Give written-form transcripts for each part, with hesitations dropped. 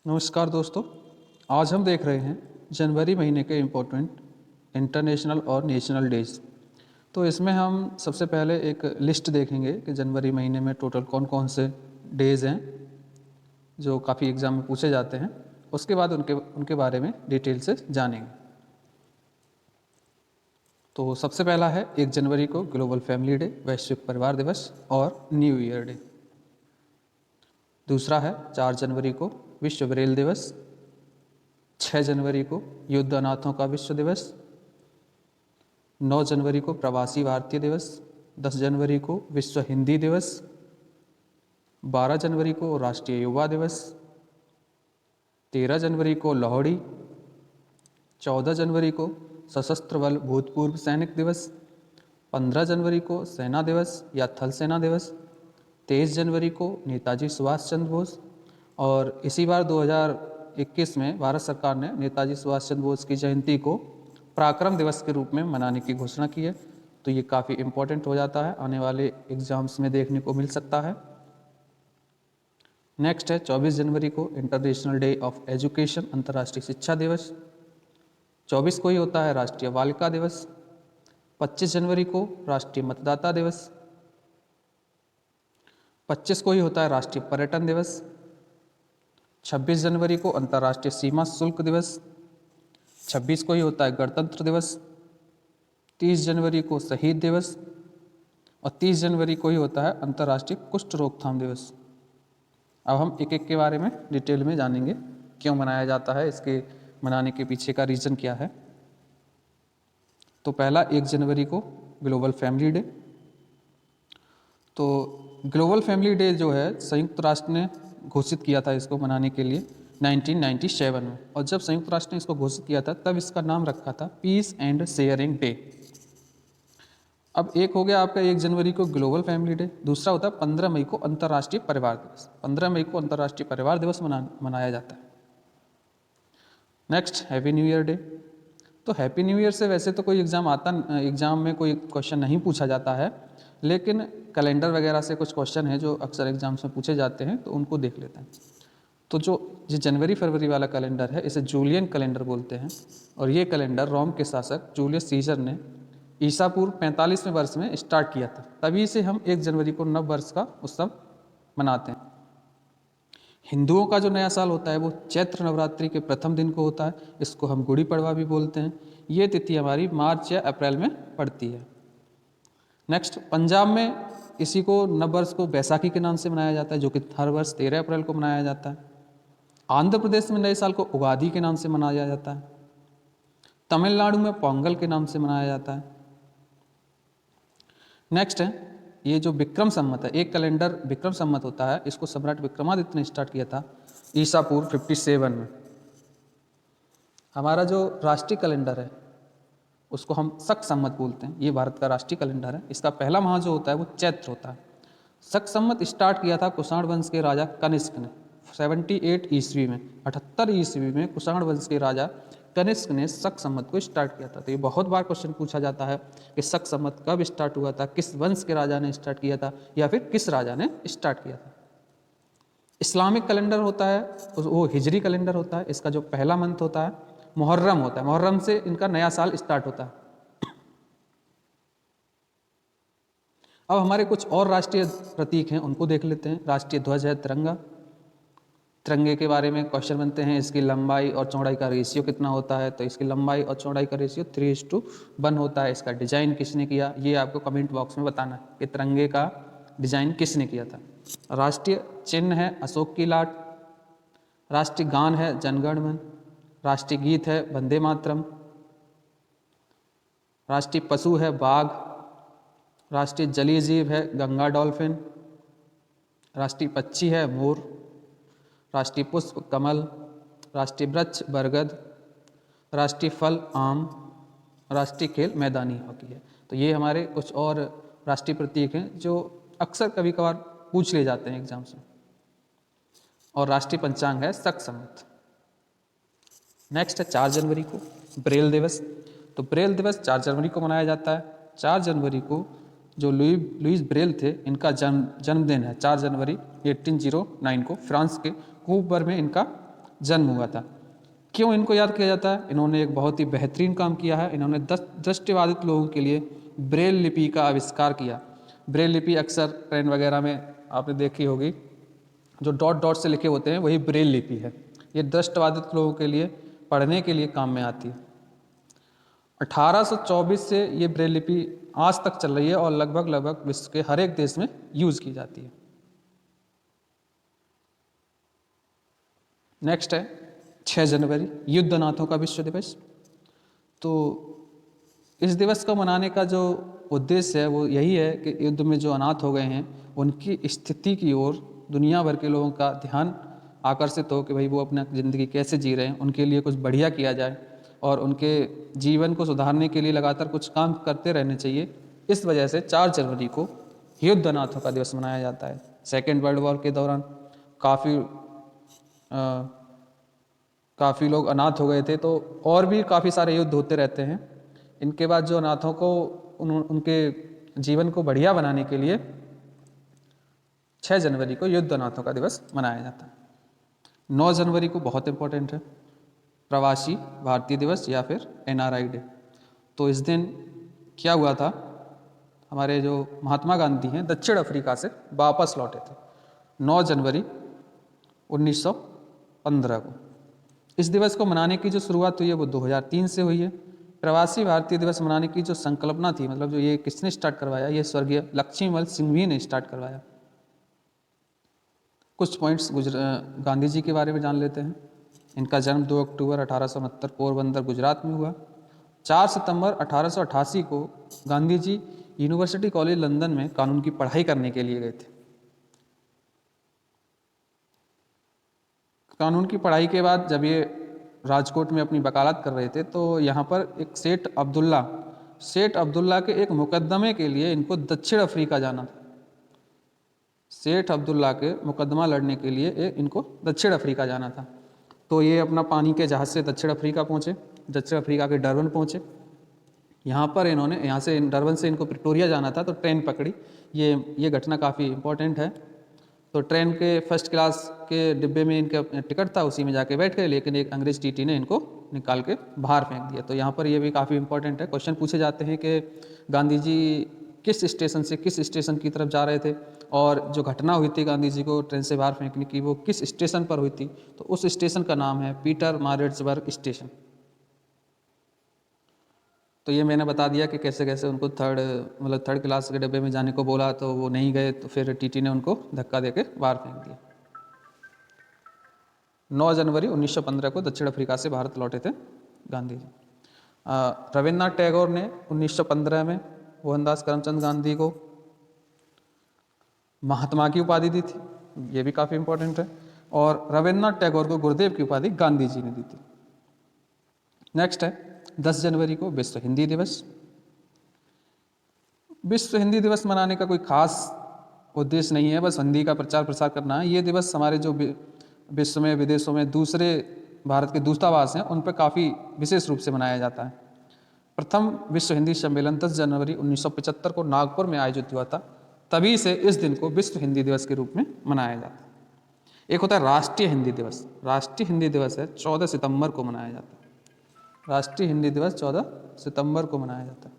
नमस्कार दोस्तों। आज हम देख रहे हैं जनवरी महीने के इम्पोर्टेंट इंटरनेशनल और नेशनल डेज। तो इसमें हम सबसे पहले एक लिस्ट देखेंगे कि जनवरी महीने में टोटल कौन कौन से डेज़ हैं जो काफ़ी एग्ज़ाम में पूछे जाते हैं। उसके बाद उनके उनके बारे में डिटेल से जानेंगे। तो सबसे पहला है 1 जनवरी को ग्लोबल फैमिली डे, वैश्विक परिवार दिवस और न्यू ईयर डे। दूसरा है 4 जनवरी को विश्व ब्रेल दिवस, 6 जनवरी को युद्ध अनाथों का विश्व दिवस, 9 जनवरी को प्रवासी भारतीय दिवस, 10 जनवरी को विश्व हिंदी दिवस, 12 जनवरी को राष्ट्रीय युवा दिवस, 13 जनवरी को लोहड़ी, 14 जनवरी को सशस्त्र बल भूतपूर्व सैनिक दिवस, 15 जनवरी को सेना दिवस या थल सेना दिवस, 23 जनवरी को नेताजी सुभाष चंद्र बोस। और इसी बार 2021 में भारत सरकार ने नेताजी सुभाष चंद्र बोस की जयंती को पराक्रम दिवस के रूप में मनाने की घोषणा की है। तो ये काफ़ी इम्पोर्टेंट हो जाता है, आने वाले एग्जाम्स में देखने को मिल सकता है। नेक्स्ट है 24 जनवरी को इंटरनेशनल डे ऑफ एजुकेशन, अंतर्राष्ट्रीय शिक्षा दिवस। 24 को ही होता है राष्ट्रीय बालिका दिवस। 25 जनवरी को राष्ट्रीय मतदाता दिवस। 25 को ही होता है राष्ट्रीय पर्यटन दिवस। 26 जनवरी को अंतर्राष्ट्रीय सीमा शुल्क दिवस। 26 को ही होता है गणतंत्र दिवस। 30 जनवरी को शहीद दिवस और 30 जनवरी को ही होता है अंतर्राष्ट्रीय कुष्ठ रोकथाम दिवस। अब हम एक एक के बारे में डिटेल में जानेंगे, क्यों मनाया जाता है, इसके मनाने के पीछे का रीज़न क्या है। तो पहला 1 जनवरी को ग्लोबल फैमिली डे। तो ग्लोबल फैमिली डे जो है संयुक्त राष्ट्र ने घोषित किया था इसको मनाने के लिए 1997 में, और जब संयुक्त राष्ट्र ने इसको घोषित किया था तब इसका नाम रखा था पीस एंड शेयरिंग डे। अब एक हो गया आपका 1 जनवरी को ग्लोबल फैमिली डे, दूसरा होता है 15 मई को अंतर्राष्ट्रीय परिवार दिवस। 15 मई को अंतर्राष्ट्रीय परिवार दिवस मनाया जाता है। Next happy new year day. तो हैप्पी न्यू ईयर से वैसे तो कोई एग्ज़ाम में कोई क्वेश्चन नहीं पूछा जाता है, लेकिन कैलेंडर वगैरह से कुछ क्वेश्चन हैं जो अक्सर एग्जाम्स में पूछे जाते हैं, तो उनको देख लेते हैं। तो जो जनवरी फरवरी वाला कैलेंडर है इसे जूलियन कैलेंडर बोलते हैं, और ये कैलेंडर रोम के शासक जूलियस सीजर ने ईसा पूर्व 45वें वर्ष में स्टार्ट किया था। तभी से हम 1 जनवरी को नव वर्ष का उत्सव मनाते हैं। हिंदुओं का जो नया साल होता है वो चैत्र नवरात्रि के प्रथम दिन को होता है, इसको हम गुड़ी पड़वा भी बोलते हैं। ये तिथि हमारी मार्च या अप्रैल में पड़ती है। नेक्स्ट पंजाब में इसी को नव वर्ष को बैसाखी के नाम से मनाया जाता है, जो कि हर वर्ष 13 अप्रैल को मनाया जाता है। आंध्र प्रदेश में नए साल को उगादी के नाम से मनाया जाता है। तमिलनाडु में पोंगल के नाम से मनाया जाता है। नेक्स्ट है ये जो विक्रम संवत है, एक कैलेंडर विक्रम संवत होता है, इसको सम्राट विक्रमादित्य ने स्टार्ट किया था ईसा पूर्व 57 में। हमारा जो राष्ट्रीय कैलेंडर है उसको हम शक संवत बोलते हैं, ये भारत का राष्ट्रीय कैलेंडर है। इसका पहला माह जो होता है वो चैत्र होता है। शक संवत स्टार्ट किया था कुषाण वंश के राजा कनिष्क ने 78 ईस्वी में। 78 ईस्वी में कुषाण वंश के राजा कनिष्क ने शक संवत को स्टार्ट किया था। तो ये बहुत बार क्वेश्चन पूछा जाता है कि शक संवत कब स्टार्ट हुआ था, किस वंश के राजा ने स्टार्ट किया था, या फिर किस राजा ने स्टार्ट किया था। इस्लामिक कैलेंडर होता है वो हिजरी कैलेंडर होता है। इसका जो पहला मंथ होता है मुहर्रम होता है, मुहर्रम से इनका नया साल स्टार्ट होता है। अब हमारे कुछ और राष्ट्रीय प्रतीक हैं, उनको देख लेते हैं। राष्ट्रीय ध्वज है तिरंगा। तिरंगे के बारे में क्वेश्चन बनते हैं, इसकी लंबाई और चौड़ाई का रेशियो कितना होता है। तो इसकी लंबाई और चौड़ाई का रेशियो 3:1 होता है। इसका डिजाइन किसने किया, ये आपको कमेंट बॉक्स में बताना है कि तिरंगे का डिजाइन किसने किया था। राष्ट्रीय चिन्ह है अशोक की लाट। राष्ट्रीय गान है जनगण मन। राष्ट्रीय गीत है वंदे मातरम। राष्ट्रीय पशु है बाघ। राष्ट्रीय जलीय जीव है गंगा डॉल्फिन। राष्ट्रीय पक्षी है मोर। राष्ट्रीय पुष्प कमल। राष्ट्रीय वृक्ष बरगद। राष्ट्रीय फल आम। राष्ट्रीय खेल मैदानी हॉकी है। तो ये हमारे कुछ और राष्ट्रीय प्रतीक हैं जो अक्सर कभी कभार पूछ लिए जाते हैं एग्जाम्स में। और राष्ट्रीय पंचांग है शक संवत। नेक्स्ट है 4 जनवरी को ब्रेल दिवस। तो ब्रेल दिवस 4 जनवरी को मनाया जाता है। 4 जनवरी को जो लुईस ब्रेल थे इनका जन्मदिन है। 4 जनवरी 1809 को फ्रांस के कूबर में इनका जन्म हुआ था। क्यों इनको याद किया जाता है? इन्होंने एक बहुत ही बेहतरीन काम किया है। इन्होंने दृष्टिबाधित लोगों के लिए ब्रेल लिपि का आविष्कार किया। ब्रेल लिपि अक्सर ट्रेन वगैरह में आपने देखी होगी, जो डॉट डॉट से लिखे होते हैं वही ब्रेल लिपि है। ये दृष्टिबाधित लोगों के लिए पढ़ने के लिए काम में आती है। 1824 से ये ब्रेल लिपि आज तक चल रही है और लगभग विश्व के हर एक देश में यूज की जाती है। नेक्स्ट है 6 जनवरी, युद्ध अनाथों का विश्व दिवस। तो इस दिवस को मनाने का जो उद्देश्य है वो यही है कि युद्ध में जो अनाथ हो गए हैं उनकी स्थिति की ओर दुनिया भर के लोगों का ध्यान आकर्षित हो कि भाई वो अपना ज़िंदगी कैसे जी रहे हैं, उनके लिए कुछ बढ़िया किया जाए और उनके जीवन को सुधारने के लिए लगातार कुछ काम करते रहने चाहिए। इस वजह से 4 जनवरी को युद्ध अनाथों का दिवस मनाया जाता है। सेकेंड वर्ल्ड वॉर के दौरान काफ़ी लोग अनाथ हो गए थे, तो और भी काफ़ी सारे युद्ध होते रहते हैं। इनके बाद जो अनाथों को उनके जीवन को बढ़िया बनाने के लिए 6 जनवरी को युद्ध अनाथों का दिवस मनाया जाता है। 9 जनवरी को बहुत इम्पोर्टेंट है, प्रवासी भारतीय दिवस या फिर NRI डे। तो इस दिन क्या हुआ था, हमारे जो महात्मा गांधी हैं दक्षिण अफ्रीका से वापस लौटे थे 9 जनवरी 1915 को। इस दिवस को मनाने की जो शुरुआत हुई है वो 2003 से हुई है। प्रवासी भारतीय दिवस मनाने की जो संकल्पना थी, मतलब जो ये किसने स्टार्ट करवाया, ये स्वर्गीय लक्ष्मीमल सिंघवी ने स्टार्ट करवाया। कुछ पॉइंट्स गांधी जी के बारे में जान लेते हैं। इनका जन्म 2 अक्टूबर 1869 पोरबंदर गुजरात में हुआ। 4 सितंबर 1888 को Gandhi ji university college London में कानून की पढ़ाई करने के लिए गए थे। कानून की पढ़ाई के बाद जब ये राजकोट में अपनी वकालत कर रहे थे तो यहाँ पर एक सेठ अब्दुल्ला के एक मुकदमे के लिए इनको दक्षिण अफ्रीका जाना था। सेठ अब्दुल्ला के मुकदमा लड़ने के लिए इनको दक्षिण अफ्रीका जाना था। तो ये अपना पानी के जहाज़ से दक्षिण अफ्रीका पहुँचे, दक्षिण अफ्रीका के डरबन पहुँचे। यहाँ से डरबन से इनको प्रिटोरिया जाना था, तो ट्रेन पकड़ी। ये घटना काफ़ी इम्पोर्टेंट है। तो ट्रेन के फर्स्ट क्लास के डिब्बे में इनका टिकट था, उसी में जाके बैठ गए, लेकिन एक अंग्रेज टीटी ने इनको निकाल के बाहर फेंक दिया। तो यहाँ पर ये भी काफ़ी इंपॉर्टेंट है। क्वेश्चन पूछे जाते हैं कि गांधी जी किस स्टेशन से किस स्टेशन की तरफ जा रहे थे, और जो घटना हुई थी गांधी जी को ट्रेन से बाहर फेंकने की वो किस स्टेशन पर हुई थी। तो उस स्टेशन का नाम है पीटरमारिट्सबर्ग स्टेशन। तो ये मैंने बता दिया कि कैसे कैसे उनको थर्ड क्लास के डब्बे में जाने को बोला तो वो नहीं गए, तो फिर टीटी ने उनको धक्का देके बाहर फेंक दिया। 9 जनवरी 1915 को दक्षिण अफ्रीका से भारत लौटे थे गांधी जी। रविन्द्रनाथ टैगोर ने 1915 में मोहनदास करमचंद गांधी को महात्मा की उपाधि दी थी, ये भी काफ़ी इंपॉर्टेंट है। और रविन्द्रनाथ टैगोर को गुरुदेव की उपाधि गांधी जी ने दी थी। नेक्स्ट है 10 जनवरी को विश्व हिंदी दिवस। विश्व हिंदी दिवस मनाने का कोई खास उद्देश्य नहीं है, बस हिंदी का प्रचार प्रसार करना है। ये दिवस हमारे जो विश्व में विदेशों में दूसरे भारत के दूतावास हैं उन पर काफ़ी विशेष रूप से मनाया जाता है। प्रथम विश्व हिंदी सम्मेलन 10 जनवरी 1975 को नागपुर में आयोजित हुआ था, तभी से इस दिन को विश्व हिंदी दिवस के रूप में मनाया जाता है। एक होता है राष्ट्रीय हिंदी दिवस। राष्ट्रीय हिंदी दिवस है 14 सितंबर को मनाया जाता है। राष्ट्रीय हिंदी दिवस 14 सितंबर को मनाया जाता है।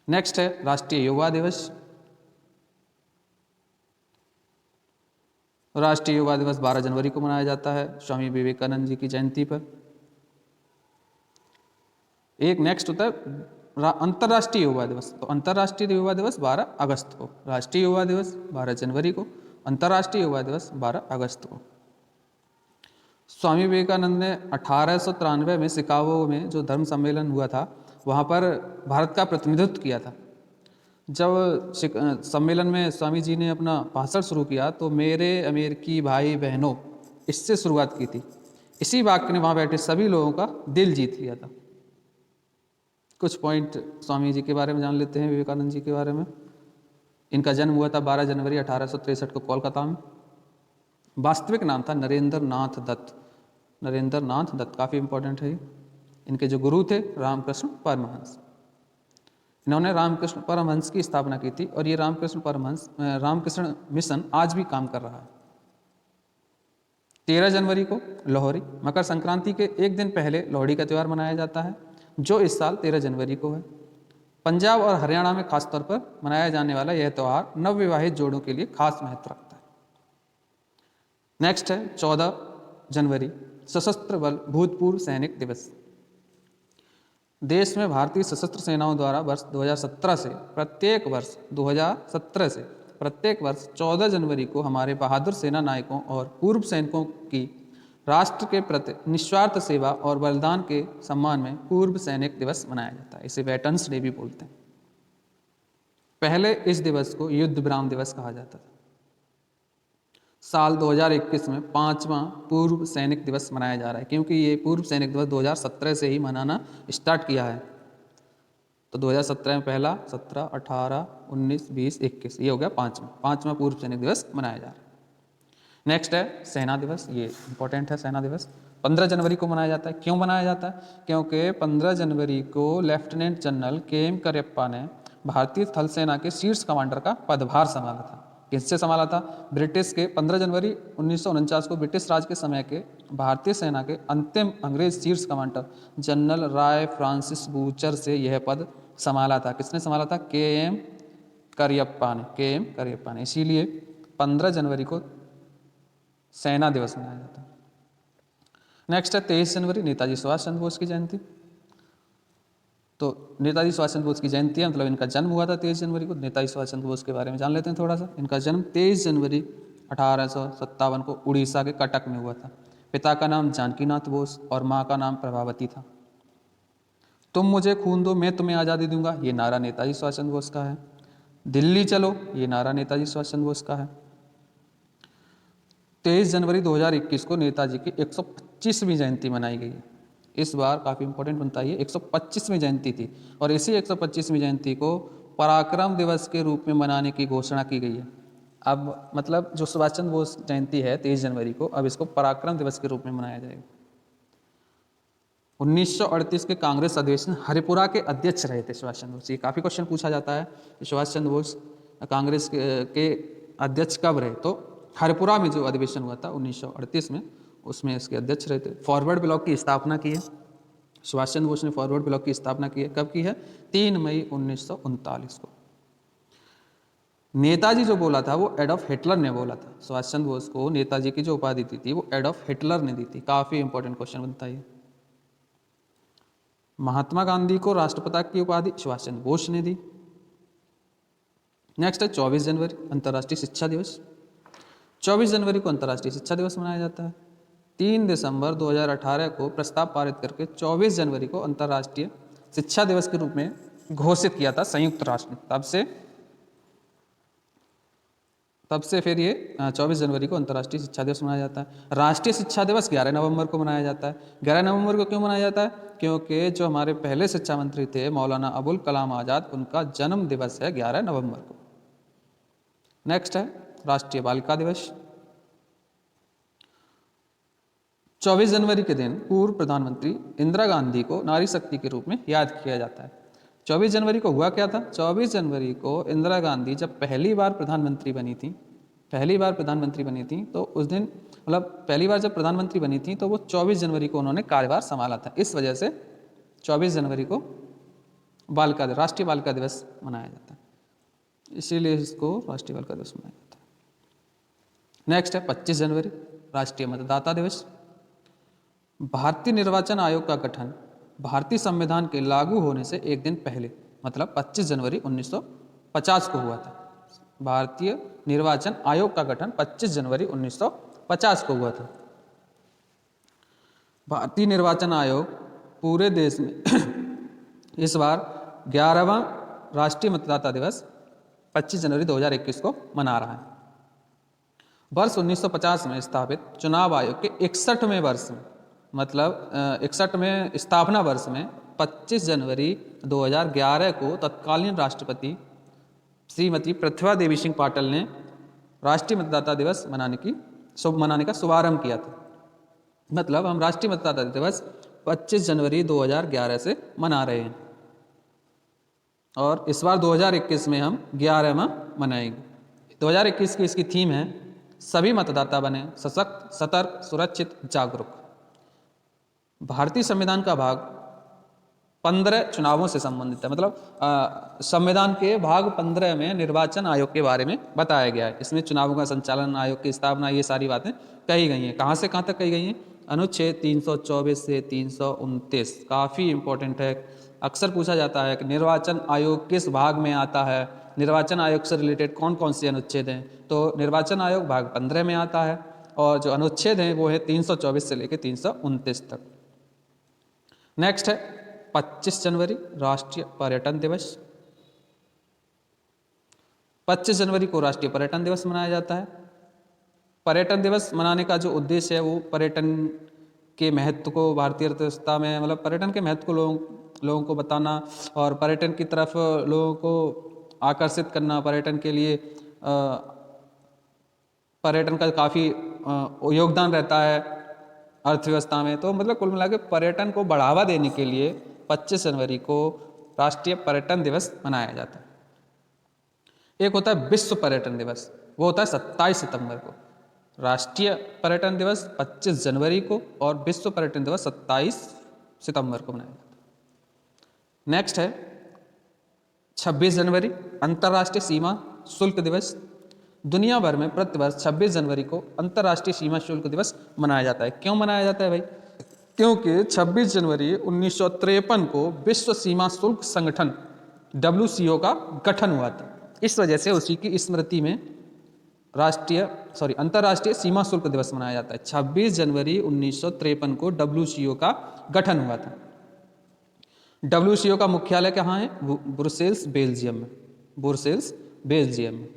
नेक्स्ट है राष्ट्रीय युवा दिवस। राष्ट्रीय युवा दिवस 12 जनवरी को मनाया जाता है स्वामी विवेकानंद जी की जयंती पर। एक नेक्स्ट होता है अंतर्राष्ट्रीय युवा दिवस। तो अंतर्राष्ट्रीय युवा दिवस 12 अगस्त को, राष्ट्रीय युवा दिवस 12 जनवरी को, अंतर्राष्ट्रीय युवा दिवस 12 अगस्त को। स्वामी विवेकानंद ने 1893 में शिकागो में जो धर्म सम्मेलन हुआ था वहाँ पर भारत का प्रतिनिधित्व किया था। जब सम्मेलन में स्वामी जी ने अपना भाषण शुरू किया तो मेरे अमेरिकी भाई बहनों, इससे शुरुआत की थी। इसी वाक्य ने वहाँ बैठे सभी लोगों का दिल जीत लिया था। कुछ पॉइंट स्वामी जी के बारे में जान लेते हैं, विवेकानंद जी के बारे में। इनका जन्म हुआ था 12 जनवरी 1863 को कोलकाता में। वास्तविक नाम था नरेंद्र नाथ दत्त। नरेंद्र नाथ दत्त काफ़ी इंपॉर्टेंट है। इनके जो गुरु थे रामकृष्ण परमहंस। इन्होंने रामकृष्ण परमहंस की स्थापना की थी और ये रामकृष्ण मिशन आज भी काम कर रहा है। 13 जनवरी को लोहड़ी, मकर संक्रांति के एक दिन पहले लोहड़ी का त्यौहार मनाया जाता है जो इस साल 13 जनवरी को है। पंजाब और हरियाणा में खासतौर पर मनाया जाने वाला यह त्यौहार नवविवाहित जोड़ों के लिए खास महत्व रखता है। नेक्स्ट है 14 जनवरी, सशस्त्र बल भूतपूर्व सैनिक दिवस। देश में भारतीय सशस्त्र सेनाओं द्वारा वर्ष 2017 से प्रत्येक वर्ष 14 जनवरी को हमारे बहादुर सेना नायकों और पूर्व सैनिकों की राष्ट्र के प्रति निस्वार्थ सेवा और बलिदान के सम्मान में पूर्व सैनिक दिवस मनाया जाता है। इसे वेटरन्स डे भी बोलते हैं। पहले इस दिवस को युद्ध विराम दिवस कहा जाता था। साल 2021 में 5वां पूर्व सैनिक दिवस मनाया जा रहा है, क्योंकि ये पूर्व सैनिक दिवस 2017 से ही मनाना स्टार्ट किया है। तो 2017 में पहला, 17, 18, 19, 20, 21, ये हो गया पाँचवां पूर्व सैनिक दिवस मनाया जा रहा है। नेक्स्ट है सेना दिवस। ये इंपॉर्टेंट है। सेना दिवस 15 जनवरी को मनाया जाता है। क्यों मनाया जाता है? क्योंकि 15 जनवरी को लेफ्टिनेंट जनरल के.एम. करियप्पा ने भारतीय थल सेना के शीर्ष कमांडर का पदभार संभाला था। किससे संभाला था? ब्रिटिश के 15 जनवरी 1949 को ब्रिटिश राज के समय के भारतीय सेना के अंतिम अंग्रेज शीर्ष कमांडर जनरल राय फ्रांसिस बूचर से यह पद संभाला था। किसने संभाला था? के.एम. करियप्पा ने। इसीलिए 15 जनवरी को सेना दिवस मनाया जाता है। नेक्स्ट है 23 जनवरी, नेताजी सुभाष चंद्र बोस की जयंती। तो नेताजी सुभाष चंद्र बोस की जयंती है, मतलब इनका जन्म हुआ था 23 जनवरी को। नेताजी सुभाष चंद्र बोस के बारे में जान लेते हैं थोड़ा सा। इनका जन्म 23 जनवरी 1857 को उड़ीसा के कटक में हुआ था। पिता का नाम जानकीनाथ बोस और माँ का नाम प्रभावती था। तुम मुझे खून दो, मैं तुम्हें आज़ादी दूंगा, ये नारा नेताजी सुभाष चंद्र बोस का है। दिल्ली चलो, ये नारा नेताजी सुभाष चंद्र बोस का है। 23 जनवरी 2021 को नेताजी की 125वीं जयंती मनाई गई है। इस बार काफ़ी इंपॉर्टेंट बनता है, ये 125वीं जयंती थी और इसी 125वीं जयंती को पराक्रम दिवस के रूप में मनाने की घोषणा की गई है। अब मतलब जो सुभाष चंद्र बोस जयंती है 23 जनवरी को, अब इसको पराक्रम दिवस के रूप में मनाया जाएगा। 1938 के कांग्रेस अधिवेशन हरिपुरा के अध्यक्ष रहे थे सुभाष चंद्र बोस। ये काफ़ी क्वेश्चन पूछा जाता है कि सुभाष चंद्र बोस कांग्रेस के अध्यक्ष कब रहे? तो हरिपुरा में जो अधिवेशन हुआ था 1938 में, उसमें इसके अध्यक्ष रहे थे। फॉरवर्ड ब्लॉक की स्थापना की है सुभाष चंद्र बोस ने। फॉरवर्ड ब्लॉक की स्थापना की है, कब की है? 3 मई 1939 को। नेताजी जो बोला था वो एडॉल्फ हिटलर ने बोला था। सुभाष चंद्र बोस को नेताजी की जो उपाधि दी थी वो एडॉल्फ हिटलर ने दी थी। काफ़ी इंपॉर्टेंट क्वेश्चन बनता है। महात्मा गांधी को राष्ट्रपिता की उपाधि सुभाष चंद्र बोस ने दी। नेक्स्ट है 24 जनवरी, अंतर्राष्ट्रीय शिक्षा दिवस। 24 जनवरी को अंतर्राष्ट्रीय शिक्षा दिवस मनाया जाता है। 3 दिसंबर 2018 को प्रस्ताव पारित करके 24 जनवरी को अंतर्राष्ट्रीय शिक्षा दिवस के रूप में घोषित किया था संयुक्त राष्ट्र ने। तब से फिर ये 24 जनवरी को अंतर्राष्ट्रीय शिक्षा दिवस मनाया जाता है। राष्ट्रीय शिक्षा दिवस 11 नवंबर को मनाया जाता है। 11 नवंबर को क्यों मनाया जाता है? क्योंकि जो हमारे पहले शिक्षा मंत्री थे मौलाना अबुल कलाम आज़ाद, उनका जन्म दिवस है 11 नवंबर को। नेक्स्ट है राष्ट्रीय बालिका दिवस। 24 जनवरी के दिन पूर्व प्रधानमंत्री इंदिरा गांधी को नारी शक्ति के रूप में याद किया जाता है। 24 जनवरी को हुआ क्या था? 24 जनवरी को इंदिरा गांधी जब पहली बार प्रधानमंत्री बनी थी, तो उस दिन मतलब पहली बार जब प्रधानमंत्री बनी थी तो वो 24 जनवरी को उन्होंने कार्यभार संभाला था। इस वजह से 24 जनवरी को राष्ट्रीय बालिका दिवस मनाया जाता है। इसीलिए इसको राष्ट्रीय बालिका दिवस मनाया जाता है। नेक्स्ट है 25 जनवरी, राष्ट्रीय मतदाता दिवस। भारतीय निर्वाचन आयोग का गठन भारतीय संविधान के लागू होने से एक दिन पहले, मतलब 25 जनवरी 1950 को हुआ था। भारतीय निर्वाचन आयोग का गठन 25 जनवरी 1950 को हुआ था। भारतीय निर्वाचन आयोग पूरे देश में इस बार 11वां राष्ट्रीय मतदाता दिवस 25 जनवरी 2021 को मना रहा है। वर्ष 1950 में स्थापित चुनाव आयोग के 61वें वर्ष में, मतलब 61वें स्थापना वर्ष में 25 जनवरी 2011 को तत्कालीन राष्ट्रपति श्रीमती प्रतिभा देवी सिंह पाटिल ने राष्ट्रीय मतदाता दिवस मनाने का शुभारंभ किया था। मतलब हम राष्ट्रीय मतदाता दिवस 25 जनवरी 2011 से मना रहे हैं और इस बार 2021 में हम 11वां मनाएंगे। 2021 की इसकी थीम है सभी मतदाता बने सशक्त, सतर्क, सुरक्षित, जागरूक। भारतीय संविधान का भाग 15 चुनावों से संबंधित है, मतलब संविधान के भाग 15 में निर्वाचन आयोग के बारे में बताया गया है। इसमें चुनावों का संचालन, आयोग की स्थापना, ये सारी बातें कही गई हैं। कहाँ से कहाँ तक कही गई हैं? अनुच्छेद 324 से 329 काफ़ी इंपॉर्टेंट है। अक्सर पूछा जाता है कि निर्वाचन आयोग किस भाग में आता है, निर्वाचन आयोग से रिलेटेड कौन कौन से अनुच्छेद हैं। तो निर्वाचन आयोग भाग 15 में आता है और जो अनुच्छेद हैं वो है 324 से लेकर 329 तक। नेक्स्ट है 25 जनवरी राष्ट्रीय पर्यटन दिवस। 25 जनवरी को राष्ट्रीय पर्यटन दिवस मनाया जाता है। पर्यटन दिवस मनाने का जो उद्देश्य है वो पर्यटन के महत्व को भारतीय अर्थव्यवस्था में, मतलब पर्यटन के महत्व को लोगों को बताना और पर्यटन की तरफ लोगों को आकर्षित करना। पर्यटन के लिए पर्यटन का काफ़ी योगदान रहता है अर्थव्यवस्था में। तो मतलब कुल मिला के पर्यटन को बढ़ावा देने के लिए 25 जनवरी को राष्ट्रीय पर्यटन दिवस मनाया जाता है। एक होता है विश्व पर्यटन दिवस, वो होता है 27 सितंबर को। राष्ट्रीय पर्यटन दिवस 25 जनवरी को और विश्व पर्यटन दिवस 27 सितंबर को मनाया जाता है। नेक्स्ट है 26 जनवरी अंतर्राष्ट्रीय सीमा शुल्क दिवस। दुनिया भर में प्रतिवर्ष 26 जनवरी को अंतर्राष्ट्रीय सीमा शुल्क दिवस मनाया जाता है। क्यों मनाया जाता है भाई? क्योंकि 26 जनवरी 1953 को विश्व सीमा शुल्क संगठन WCO का गठन हुआ था। इस वजह से उसी की स्मृति में अंतर्राष्ट्रीय सीमा शुल्क दिवस मनाया जाता है। 26 जनवरी 1953 को WCO का गठन हुआ था। WCO का मुख्यालय कहाँ है? ब्रुसेल्स, बेल्जियम में। ब्रुसेल्स, बेल्जियम में।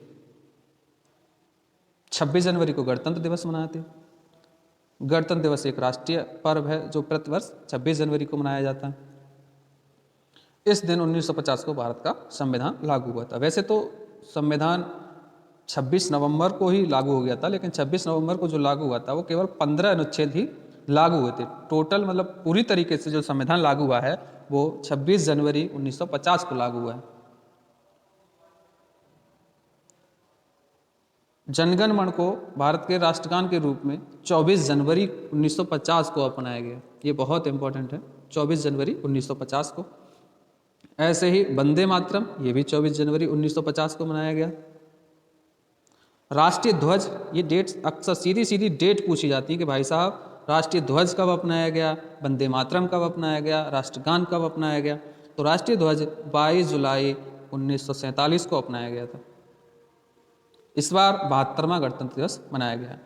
26 जनवरी को गणतंत्र दिवस मनाते हैं। गणतंत्र दिवस एक राष्ट्रीय पर्व है जो प्रतिवर्ष 26 जनवरी को मनाया जाता है। इस दिन 1950 को भारत का संविधान लागू हुआ था। वैसे तो संविधान 26 नवंबर को ही लागू हो गया था, लेकिन 26 नवंबर को जो लागू हुआ था वो केवल 15 अनुच्छेद ही लागू हुए थे। टोटल मतलब पूरी तरीके से जो संविधान लागू हुआ है वो 26 जनवरी 1950 को लागू हुआ है। जनगण मन को भारत के राष्ट्रगान के रूप में 24 जनवरी 1950 को अपनाया गया। ये बहुत इंपॉर्टेंट है, 24 जनवरी 1950 को। ऐसे ही वंदे मातरम, ये भी 24 जनवरी 1950 को मनाया गया। राष्ट्रीय ध्वज, ये डेट अक्सर सीधी सीधी डेट पूछी जाती है कि भाई साहब राष्ट्रीय ध्वज कब अपनाया गया, वंदे मातरम कब अपनाया गया, राष्ट्रगान कब अपनाया गया। तो राष्ट्रीय ध्वज 22 जुलाई 1947 को अपनाया गया था। इस बार 72वां गणतंत्र दिवस मनाया गया।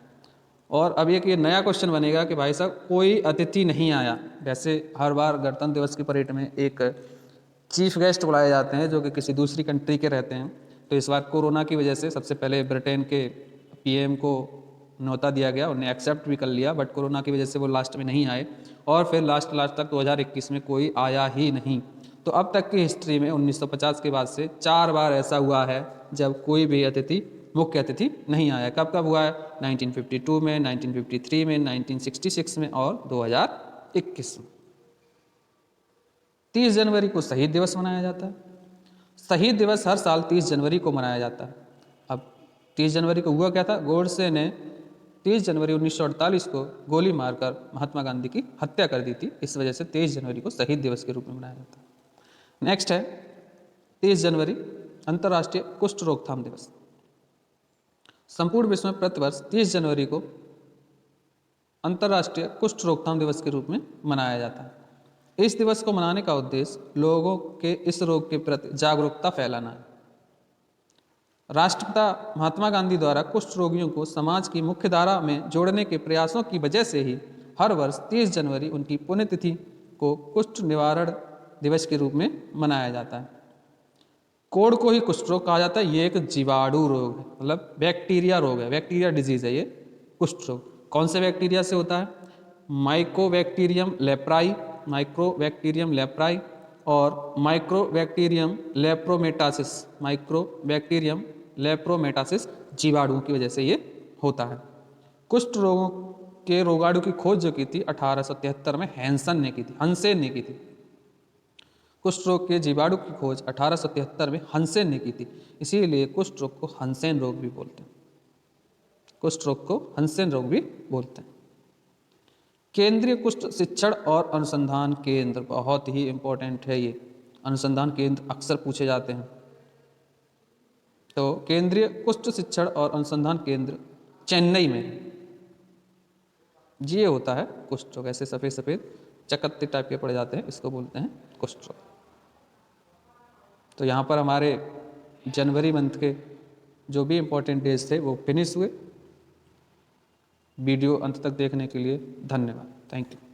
और अब एक ये नया क्वेश्चन बनेगा कि भाई साहब कोई अतिथि नहीं आया। जैसे हर बार गणतंत्र दिवस की परेड में एक चीफ गेस्ट बुलाए जाते हैं जो कि किसी दूसरी कंट्री के रहते हैं। तो इस बार कोरोना की वजह से सबसे पहले ब्रिटेन के PM को न्योता दिया गया, उन्हें एक्सेप्ट भी कर लिया, बट कोरोना की वजह से वो लास्ट में नहीं आए और फिर लास्ट तक 2021 में कोई आया ही नहीं। तो अब तक की हिस्ट्री में 1950 के बाद से 4 बार ऐसा हुआ है जब कोई भी मुख्य अतिथि नहीं आया। कब कब हुआ है? 1952 में, 1953 में, 1966 में और 2021 में। 30 जनवरी को शहीद दिवस मनाया जाता है। शहीद दिवस हर साल 30 जनवरी को मनाया जाता है। अब 30 जनवरी को हुआ क्या था? गोडसे ने 30 जनवरी 1948 को गोली मारकर महात्मा गांधी की हत्या कर दी थी। इस वजह से 23 जनवरी को शहीद दिवस के रूप में मनाया जाता है। नेक्स्ट है 30 जनवरी अंतर्राष्ट्रीय कुष्ठ रोकथाम दिवस। संपूर्ण विश्व में प्रतिवर्ष 30 जनवरी को अंतर्राष्ट्रीय कुष्ठ रोकथाम दिवस के रूप में मनाया जाता है। इस दिवस को मनाने का उद्देश्य लोगों के इस रोग के प्रति जागरूकता फैलाना है। राष्ट्रपिता महात्मा गांधी द्वारा कुष्ठ रोगियों को समाज की मुख्य धारा में जोड़ने के प्रयासों की वजह से ही हर वर्ष 30 जनवरी उनकी पुण्यतिथि को कुष्ठ निवारण दिवस के रूप में मनाया जाता है। कोढ़ को ही कुष्ठ रोग कहा जाता है। ये एक जीवाणु रोग है, मतलब बैक्टीरिया रोग है, बैक्टीरिया डिजीज है ये कुष्ठ रोग। कौन से बैक्टीरिया से होता है? माइकोबैक्टीरियम लेप्राई और माइक्रोबैक्टीरियम लेप्रोमेटासिस जीवाणुओं की वजह से ये होता है। कुष्ठ रोगों के रोगाणु की खोज जो की थी 1873 में हंसेन ने की थी। कुष्ठ रोग के जीवाणु की खोज 1873 में हंसेन ने की थी, इसीलिए कुष्ठ रोग को हंसेन रोग भी बोलते हैं। कुष्ठ रोग को हंसेन रोग भी बोलते हैं। केंद्रीय कुष्ठ शिक्षण और अनुसंधान केंद्र बहुत ही इंपॉर्टेंट है। ये अनुसंधान केंद्र अक्सर पूछे जाते हैं। तो केंद्रीय कुष्ठ शिक्षण और अनुसंधान केंद्र चेन्नई में है। ये होता है कुष्ठ रोग, ऐसे सफ़ेद सफ़ेद चकत्ते टाइप के पड़ जाते हैं, इसको बोलते हैं कुष्ठ रोग। तो यहाँ पर हमारे जनवरी मंथ के जो भी इम्पोर्टेंट डेज थे वो फिनिश हुए। वीडियो अंत तक देखने के लिए धन्यवाद। Thank you.